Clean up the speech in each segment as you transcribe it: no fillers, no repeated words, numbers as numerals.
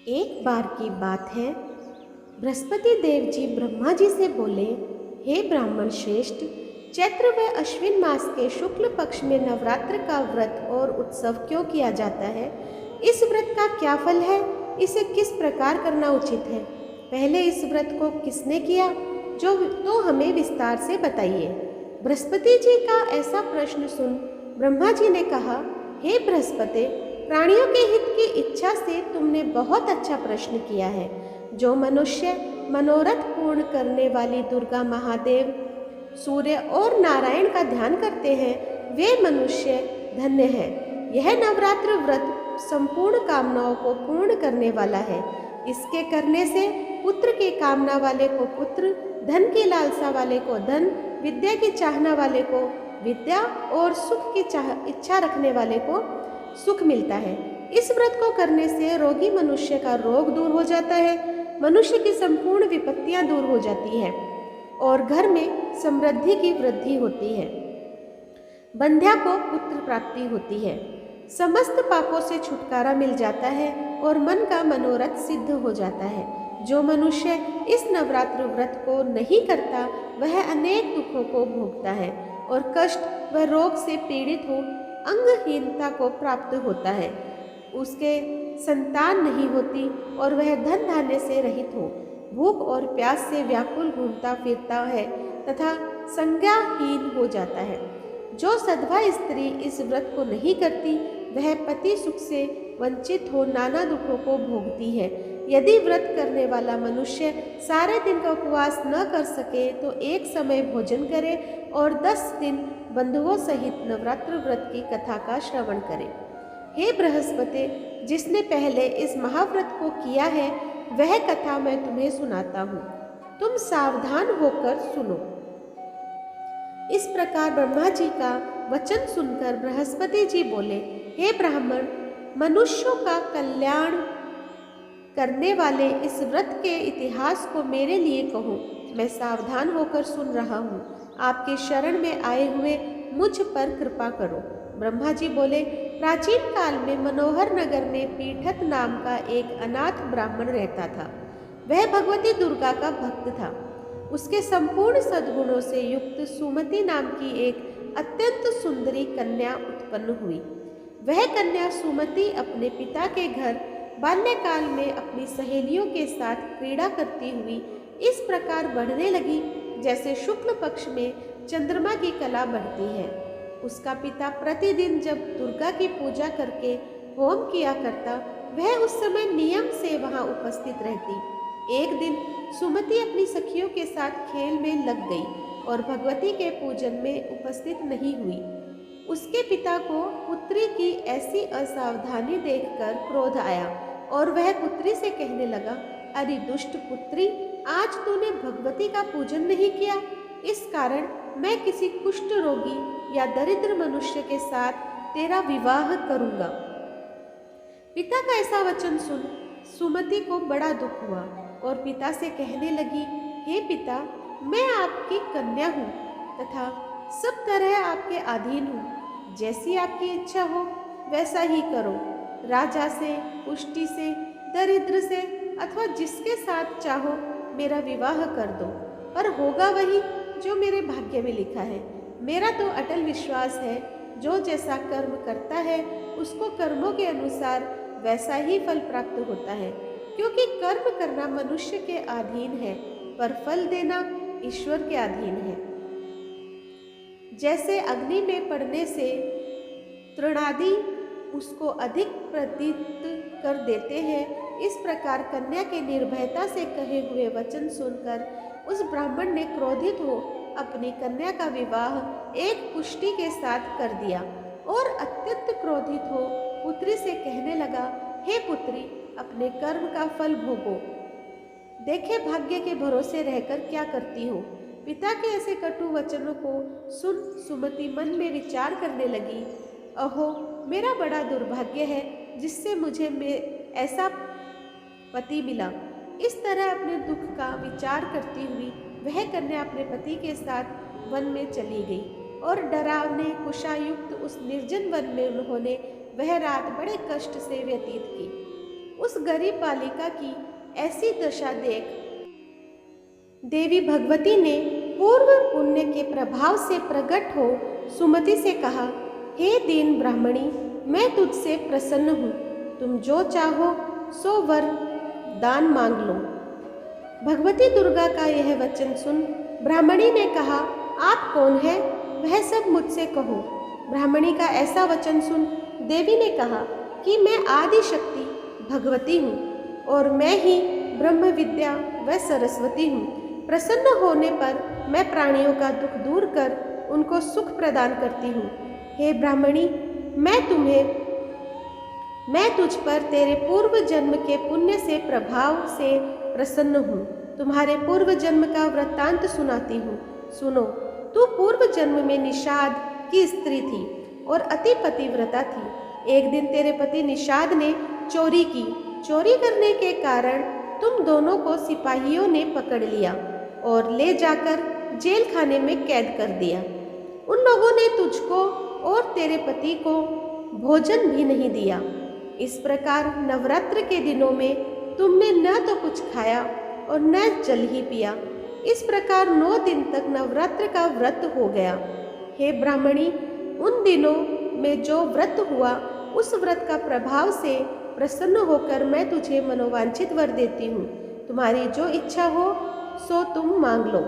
एक बार की बात है, बृहस्पति देव जी ब्रह्मा जी से बोले, हे ब्राह्मण श्रेष्ठ, चैत्र व अश्विन मास के शुक्ल पक्ष में नवरात्र का व्रत और उत्सव क्यों किया जाता है? इस व्रत का क्या फल है? इसे किस प्रकार करना उचित है? पहले इस व्रत को किसने किया, जो तो हमें विस्तार से बताइए। बृहस्पति जी का ऐसा प्रश्न सुन ब्रह्मा जी ने कहा, हे बृहस्पति, प्राणियों के हित की इच्छा से तुमने बहुत अच्छा प्रश्न किया है। जो मनुष्य मनोरथ पूर्ण करने वाली दुर्गा महादेव, सूर्य और नारायण का ध्यान करते हैं, वे मनुष्य धन्य हैं। यह नवरात्र व्रत संपूर्ण कामनाओं को पूर्ण करने वाला है। इसके करने से पुत्र की कामना वाले को पुत्र, धन की लालसा वाले को धन, विद्या की चाहना वाले को विद्या और सुख की इच्छा रखने वाले को सुख मिलता है। इस व्रत को करने से रोगी मनुष्य का रोग दूर हो जाता है, मनुष्य की संपूर्ण विपत्तियां दूर हो जाती है और घर में समृद्धि की वृद्धि होती है। बंध्या को पुत्र प्राप्ति होती है, समस्त पापों से छुटकारा मिल जाता है और मन का मनोरथ सिद्ध हो जाता है। जो मनुष्य इस नवरात्र व्रत को नहीं करता, वह अनेक दुखों को भोगता है और कष्ट व रोग से पीड़ित हो अंगहीनता को प्राप्त होता है। उसके संतान नहीं होती और वह धन धान्य से रहित हो भूख और प्यास से व्याकुल घूमता फिरता है तथा संज्ञाहीन हो जाता है। जो सधवा स्त्री इस व्रत को नहीं करती, वह पति सुख से वंचित हो नाना दुखों को भोगती है। यदि व्रत करने वाला मनुष्य सारे दिन का उपवास न कर सके तो एक समय भोजन करे और 10 दिन बंधुओं सहित नवरात्र व्रत की कथा का श्रवण करे। हे बृहस्पति, जिसने पहले इस महाव्रत को किया है, वह कथा मैं तुम्हें सुनाता हूँ, तुम सावधान होकर सुनो। इस प्रकार ब्रह्मा जी का वचन सुनकर बृहस्पति जी बोले, हे ब्राह्मण, मनुष्यों का कल्याण करने वाले इस व्रत के इतिहास को मेरे लिए कहो। मैं सावधान होकर सुन रहा हूँ। आपके शरण में आए हुए मुझ पर कृपा करो। ब्रह्मा जी बोले, प्राचीन काल में मनोहर नगर में पीठत नाम का एक अनाथ ब्राह्मण रहता था। वह भगवती दुर्गा का भक्त था। उसके संपूर्ण सद्गुणों से युक्त सुमति नाम की एक अत्यंत सुंदरी कन्या उत्पन्न हुई। वह कन्या सुमति अपने पिता के घर बाल्यकाल में अपनी सहेलियों के साथ क्रीड़ा करती हुई इस प्रकार बढ़ने लगी जैसे शुक्ल पक्ष में चंद्रमा की कला बढ़ती है। उसका पिता प्रतिदिन जब दुर्गा की पूजा करके होम किया करता, वह उस समय नियम से वहां उपस्थित रहती। एक दिन सुमति अपनी सखियों के साथ खेल में लग गई और भगवती के पूजन में उपस्थित नहीं हुई। उसके पिता को पुत्री की ऐसी असावधानी देखकर क्रोध आया और वह पुत्री से कहने लगा, अरे दुष्ट पुत्री, आज तूने भगवती का पूजन नहीं किया, इस कारण मैं किसी कुष्ठ रोगी या दरिद्र मनुष्य के साथ तेरा विवाह करूंगा। पिता का ऐसा वचन सुन सुमति को बड़ा दुख हुआ और पिता से कहने लगी, हे पिता, मैं आपकी कन्या हूँ तथा सब तरह आपके अधीन हूँ। जैसी आपकी इच्छा हो वैसा ही करो। राजा से, पुष्टि से, दरिद्र से अथवा जिसके साथ चाहो मेरा विवाह कर दो, पर होगा वही जो मेरे भाग्य में लिखा है। मेरा तो अटल विश्वास है, जो जैसा कर्म करता है उसको कर्मों के अनुसार वैसा ही फल प्राप्त होता है, क्योंकि कर्म करना मनुष्य के अधीन है, पर फल देना ईश्वर के अधीन है। जैसे अग्नि में पड़ने से तृणादि उसको अधिक प्रतीत कर देते हैं, इस प्रकार कन्या के निर्भयता से कहे हुए वचन सुनकर उस ब्राह्मण ने क्रोधित हो अपनी कन्या का विवाह एक पुष्टि के साथ कर दिया और अत्यंत क्रोधित हो पुत्री से कहने लगा, हे पुत्री, अपने कर्म का फल भोगो। देखे भाग्य के भरोसे रहकर क्या करती हो। पिता के ऐसे कटु वचनों को सुन सुमति मन में विचार करने लगी, अहो, मेरा बड़ा दुर्भाग्य है जिससे मुझे ऐसा पति मिला। इस तरह अपने दुख का विचार करती हुई वह कन्या अपने पति के साथ वन में चली गई और डरावने कुशायुक्त उस निर्जन वन में उन्होंने वह रात बड़े कष्ट से व्यतीत की। उस गरीब बालिका की ऐसी दशा देख देवी भगवती ने पूर्व पुण्य के प्रभाव से प्रकट हो सुमति से कहा, हे दीन ब्राह्मणी, मैं तुझसे प्रसन्न हूँ। तुम जो चाहो सो वर दान मांग लो। भगवती दुर्गा का यह वचन सुन ब्राह्मणी ने कहा, आप कौन है? वह सब मुझसे कहो। ब्राह्मणी का ऐसा वचन सुन देवी ने कहा कि मैं आदि शक्ति भगवती हूँ और मैं ही ब्रह्म विद्या व सरस्वती हूँ। प्रसन्न होने पर मैं प्राणियों का दुख दूर कर उनको सुख प्रदान करती हूँ। हे ब्राह्मणी, मैं तुझ पर तेरे पूर्व जन्म के पुण्य से प्रभाव से प्रसन्न हूँ। तुम्हारे पूर्व जन्म का वृत्तांत सुनाती हूँ। सुनो, तू पूर्व जन्म में निषाद की स्त्री थी और अति पतिव्रता थी। एक दिन तेरे पति निषाद ने चोरी की। चोरी करने के कारण तुम दोनों को सिपाहियों ने पकड़ लिया और ले जाकर जेल खाने में कैद कर दिया। उन लोगों ने तुझको और तेरे पति को भोजन भी नहीं दिया। इस प्रकार नवरात्र के दिनों में तुमने न तो कुछ खाया और न जल ही पिया। इस प्रकार 9 दिन तक नवरात्र का व्रत हो गया। हे ब्राह्मणी, उन दिनों में जो व्रत हुआ उस व्रत का प्रभाव से प्रसन्न होकर मैं तुझे मनोवांछित वर देती हूँ। तुम्हारी जो इच्छा हो सो तुम मांग लो।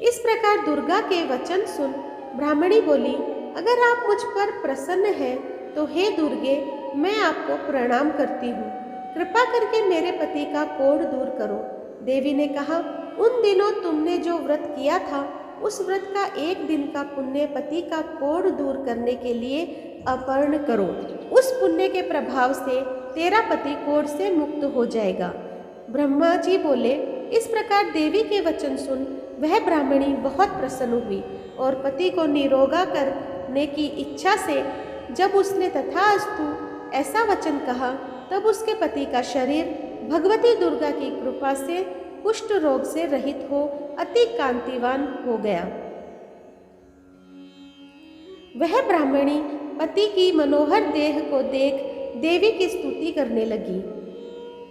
इस प्रकार दुर्गा के वचन सुन ब्राह्मणी बोली, अगर आप मुझ पर प्रसन्न हैं तो हे दुर्गे, मैं आपको प्रणाम करती हूँ। कृपा करके मेरे पति का कोढ़ दूर करो। देवी ने कहा, उन दिनों तुमने जो व्रत किया था उस व्रत का 1 दिन का पुण्य पति का कोढ़ दूर करने के लिए अर्पण करो। उस पुण्य के प्रभाव से तेरा पति कोढ़ से मुक्त हो जाएगा। ब्रह्मा जी बोले, इस प्रकार देवी के वचन सुन वह ब्राह्मणी बहुत प्रसन्न हुई और पति को निरोगा करने की इच्छा से जब उसने तथास्तु ऐसा वचन कहा, तब उसके पति का शरीर भगवती दुर्गा की कृपा से कुष्ठ रोग से रहित हो अति कांतिवान हो गया। वह ब्राह्मणी पति की मनोहर देह को देख देवी की स्तुति करने लगी।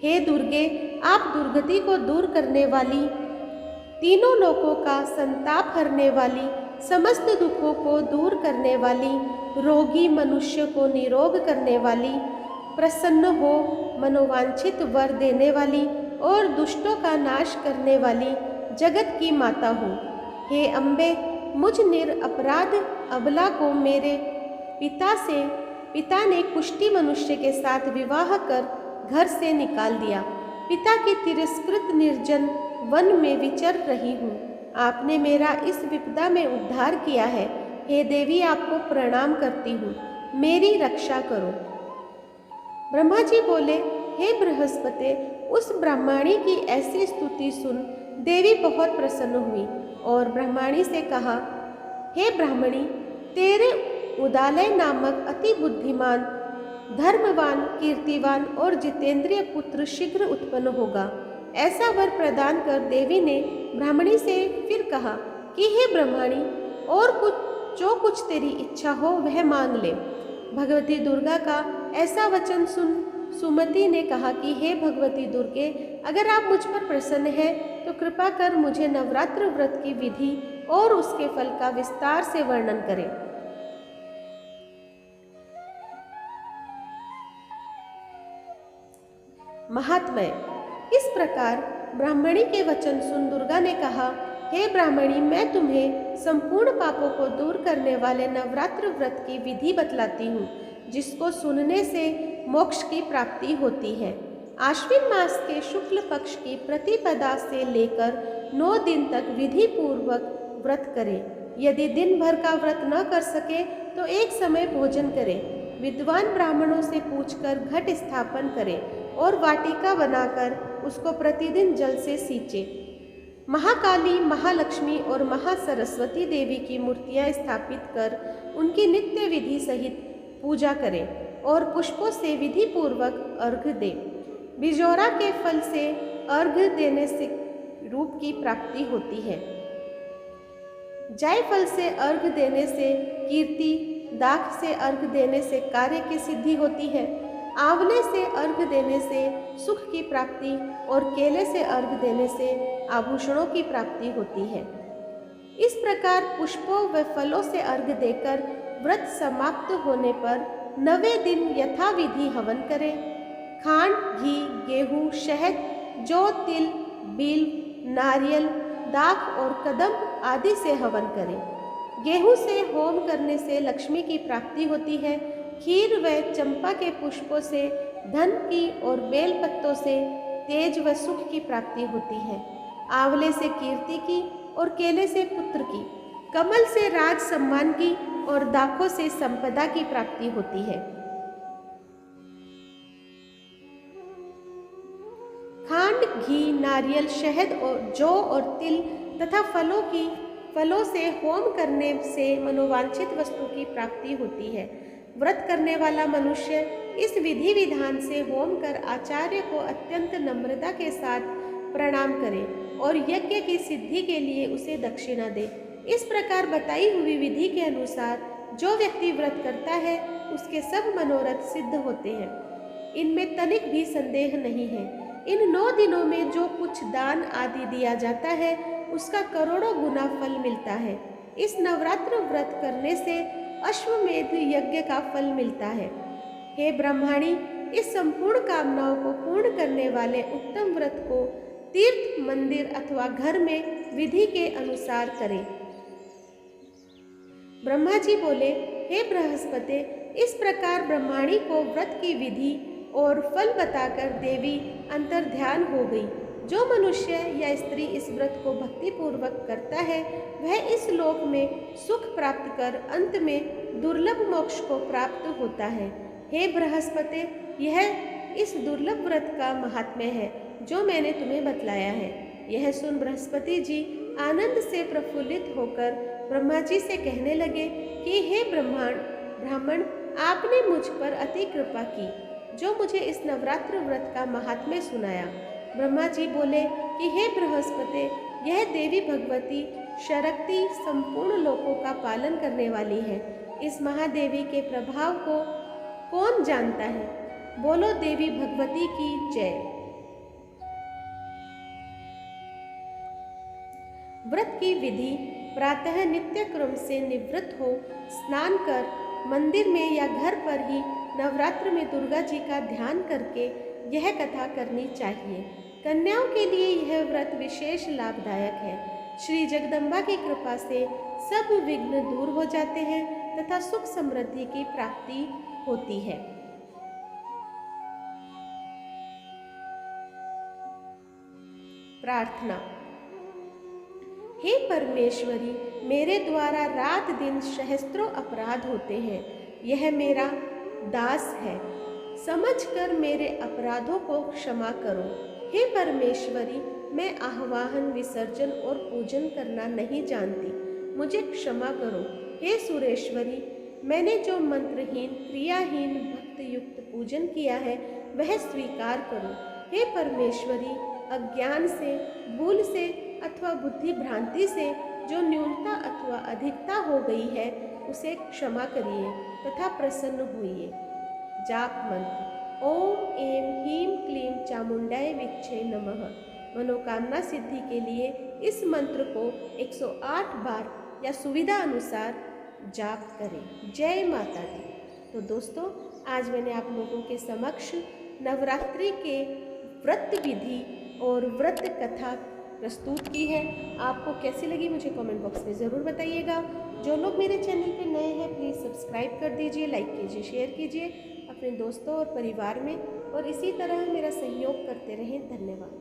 हे दुर्गे, आप दुर्गति को दूर करने वाली, तीनों लोकों का संताप हरने वाली, समस्त दुखों को दूर करने वाली, रोगी मनुष्य को निरोग करने वाली, प्रसन्न हो मनोवांछित वर देने वाली और दुष्टों का नाश करने वाली जगत की माता हो। हे अम्बे, मुझ निरपराध अबला को मेरे पिता ने कुष्ठी मनुष्य के साथ विवाह कर घर से निकाल दिया। पिता की तिरस्कृत निर्जन वन में विचर रही हूँ। आपने मेरा इस विपदा में उद्धार किया है। हे देवी, आपको प्रणाम करती हूँ, मेरी रक्षा करो। ब्रह्मा जी बोले, हे बृहस्पति, उस ब्राह्मणी की ऐसी स्तुति सुन देवी बहुत प्रसन्न हुई और ब्राह्मणी से कहा, हे ब्राह्मणी, तेरे उदालय नामक अति बुद्धिमान, धर्मवान, कीर्तिवान और जितेंद्रिय पुत्र शीघ्र उत्पन्न होगा। ऐसा वर प्रदान कर देवी ने ब्राह्मणी से फिर कहा कि हे ब्राह्मणी, और जो कुछ तेरी इच्छा हो वह मांग ले। भगवती दुर्गा का ऐसा वचन सुन सुमति ने कहा कि हे भगवती दुर्गे, अगर आप मुझ पर प्रसन्न हैं तो कृपा कर मुझे नवरात्र व्रत की विधि और उसके फल का विस्तार से वर्णन करें। महात्म्य। इस प्रकार ब्राह्मणी के वचन सुन दुर्गा ने कहा, हे ब्राह्मणी, मैं तुम्हें संपूर्ण पापों को दूर करने वाले नवरात्र व्रत की विधि बतलाती हूँ, जिसको सुनने से मोक्ष की प्राप्ति होती है। आश्विन मास के शुक्ल पक्ष की प्रतिपदा से लेकर 9 दिन तक विधि पूर्वक व्रत करें। यदि दिन भर का व्रत न कर सके तो एक समय भोजन करें। विद्वान ब्राह्मणों से पूछकर घट स्थापन करें और वाटिका बनाकर उसको प्रतिदिन जल से सींचे। महाकाली, महालक्ष्मी और महासरस्वती देवी की मूर्तियां स्थापित कर उनकी नित्य विधि सहित पूजा करें और पुष्पों से विधि पूर्वक अर्घ्य दें। बिजौरा के फल से अर्घ्य देने से रूप की प्राप्ति होती है। जायफल से अर्घ्य देने से कीर्ति, दाख से अर्घ्य देने से कार्य की सिद्धि होती है। आंवले से अर्घ देने से सुख की प्राप्ति और केले से अर्घ देने से आभूषणों की प्राप्ति होती है। इस प्रकार पुष्पों व फलों से अर्घ देकर व्रत समाप्त होने पर 9वें दिन यथाविधि हवन करें। खांड, घी, गेहूँ, शहद, जौ, तिल, बिल, नारियल, दाख और कदम्ब आदि से हवन करें। गेहूँ से होम करने से लक्ष्मी की प्राप्ति होती है। खीर व चंपा के पुष्पों से धन की और बेल पत्तों से तेज व सुख की प्राप्ति होती है। आंवले से कीर्ति की और केले से पुत्र की, कमल से राज सम्मान की और दाखों से संपदा की प्राप्ति होती है। खांड, घी, नारियल, शहद और जौ और तिल तथा फलों से होम करने से मनोवांछित वस्तु की प्राप्ति होती है। व्रत करने वाला मनुष्य इस विधि विधान से होम कर आचार्य को अत्यंत नम्रता के साथ प्रणाम करे और यज्ञ की सिद्धि के लिए उसे दक्षिणा दे। इस प्रकार बताई हुई विधि के अनुसार जो व्यक्ति व्रत करता है उसके सब मनोरथ सिद्ध होते हैं। इनमें तनिक भी संदेह नहीं है। इन 9 दिनों में जो कुछ दान आदि दिया जाता है उसका करोड़ों गुना फल मिलता है। इस नवरात्र व्रत करने से अश्वमेध यज्ञ का फल मिलता है। हे ब्रह्माणी, इस संपूर्ण कामनाओं को पूर्ण करने वाले उत्तम व्रत को तीर्थ, मंदिर अथवा घर में विधि के अनुसार करें। ब्रह्मा जी बोले, हे बृहस्पति, इस प्रकार ब्रह्माणी को व्रत की विधि और फल बताकर देवी अंतर्ध्यान हो गई। जो मनुष्य या स्त्री इस व्रत को भक्तिपूर्वक करता है वह इस लोक में सुख प्राप्त कर अंत में दुर्लभ मोक्ष को प्राप्त होता है। हे बृहस्पति, यह इस दुर्लभ व्रत का महात्म्य है जो मैंने तुम्हें बतलाया है। यह सुन बृहस्पति जी आनंद से प्रफुल्लित होकर ब्रह्मा जी से कहने लगे कि हे ब्राह्मण, आपने मुझ पर अति कृपा की जो मुझे इस नवरात्र व्रत का महात्म्य सुनाया। ब्रह्मा जी बोले कि हे बृहस्पति, यह देवी भगवती शक्ति संपूर्ण लोकों का पालन करने वाली है। इस महादेवी के प्रभाव को कौन जानता है? बोलो देवी भगवती की जय। व्रत की विधि: प्रातः नित्य क्रम से निवृत्त हो स्नान कर मंदिर में या घर पर ही नवरात्र में दुर्गा जी का ध्यान करके यह कथा करनी चाहिए। कन्याओं के लिए यह व्रत विशेष लाभदायक है। श्री जगदम्बा की कृपा से सब विघ्न दूर हो जाते हैं तथा सुख समृद्धि की प्राप्ति होती है। प्रार्थना। हे परमेश्वरी, मेरे द्वारा रात दिन सहस्त्रों अपराध होते हैं। यह मेरा दास है, समझकर मेरे अपराधों को क्षमा करो। हे परमेश्वरी, मैं आह्वान, विसर्जन और पूजन करना नहीं जानती, मुझे क्षमा करो। हे सुरेश्वरी, मैंने जो मंत्रहीन, क्रियाहीन, भक्त युक्त पूजन किया है वह स्वीकार करो। हे परमेश्वरी, अज्ञान से, भूल से अथवा बुद्धि भ्रांति से जो न्यूनता अथवा अधिकता हो गई है उसे क्षमा करिए तथा प्रसन्न होइए। जाप मंत्र: ओम ऐं ह्रीं क्लीं चामुंडाय विच्चे नमः। मनोकामना सिद्धि के लिए इस मंत्र को 108 बार या सुविधा अनुसार जाप करें। जय माता दी। तो दोस्तों, आज मैंने आप लोगों के समक्ष नवरात्रि के व्रत विधि और व्रत कथा प्रस्तुत की है। आपको कैसी लगी मुझे कमेंट बॉक्स में ज़रूर बताइएगा। जो लोग मेरे चैनल पे नए हैं प्लीज़ सब्सक्राइब कर दीजिए, लाइक कीजिए, शेयर कीजिए अपने दोस्तों और परिवार में, और इसी तरह मेरा सहयोग करते रहें। धन्यवाद।